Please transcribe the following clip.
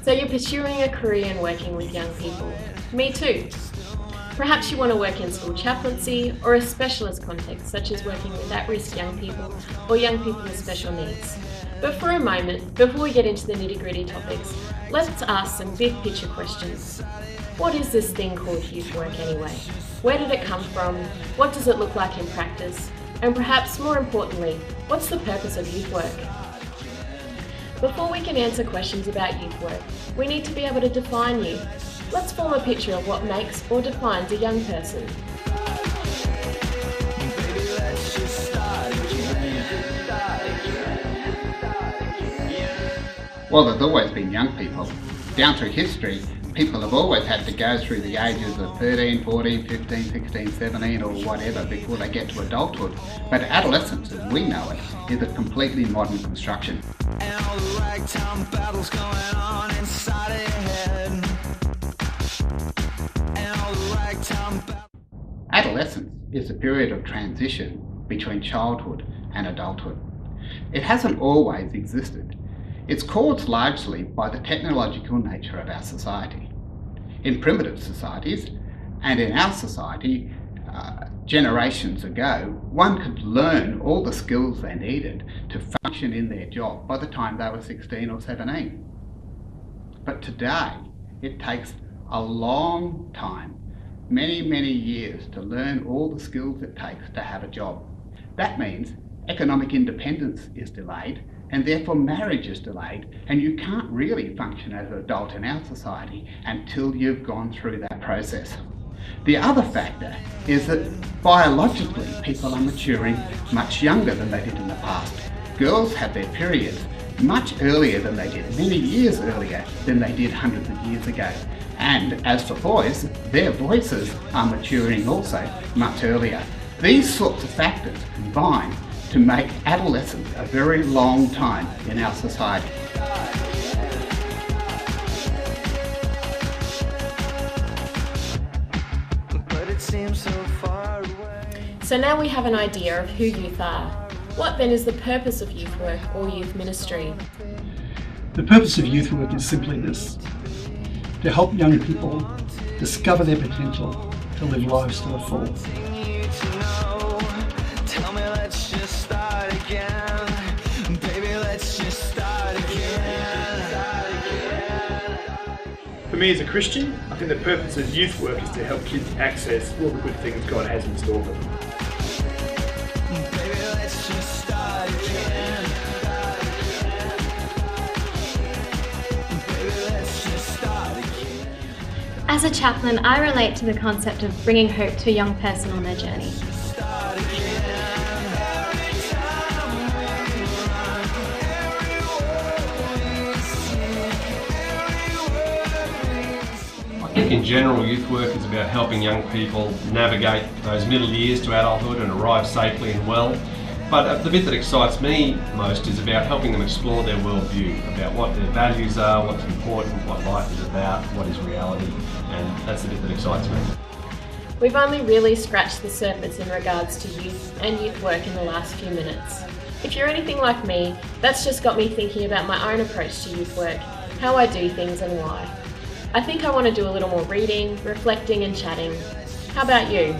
So you're pursuing a career in working with young people. Me too. Perhaps you want to work in school chaplaincy or a specialist context such as working with at-risk young people or young people with special needs. But for a moment, before we get into the nitty-gritty topics, let's ask some big picture questions. What is this thing called youth work anyway? Where did it come from? What does it look like in practice? And perhaps more importantly, what's the purpose of youth work? Before we can answer questions about youth work, we need to be able to define youth. Let's form a picture of what makes or defines a young person. Well, there's always been young people. Down through history, people have always had to go through the ages of 13, 14, 15, 16, 17 or whatever before they get to adulthood. But adolescence, as we know it, is a completely modern construction. And all the ragtime battles going on inside of your head. And all the ragtime Adolescence is a period of transition between childhood and adulthood. It hasn't always existed. It's caused largely by the technological nature of our society. In primitive societies, and in our society, generations ago, one could learn all the skills they needed to function in their job by the time they were 16 or 17. But today, it takes a long time, many, many years to learn all the skills it takes to have a job. That means economic independence is delayed, and therefore marriage is delayed, and you can't really function as an adult in our society until you've gone through that process. The other factor is that biologically people are maturing much younger than they did in the past. Girls have their periods much earlier than they did, many years earlier than they did hundreds of years ago. And as for boys, their voices are maturing also much earlier. These sorts of factors combine to make adolescence a very long time in our society. But it seems so far away. So now we have an idea of who youth are. What then is the purpose of youth work or youth ministry? The purpose of youth work is simply this: to help young people discover their potential to live lives to the full. For me as a Christian, I think the purpose of youth work is to help kids access all the good things God has in store for them. As a chaplain, I relate to the concept of bringing hope to a young person on their journey. I think in general youth work is about helping young people navigate those middle years to adulthood and arrive safely and well. But the bit that excites me most is about helping them explore their worldview, about what their values are, what's important, what life is about, what is reality, and that's the bit that excites me. We've only really scratched the surface in regards to youth and youth work in the last few minutes. If you're anything like me, that's just got me thinking about my own approach to youth work, how I do things and why. I think I want to do a little more reading, reflecting and chatting. How about you?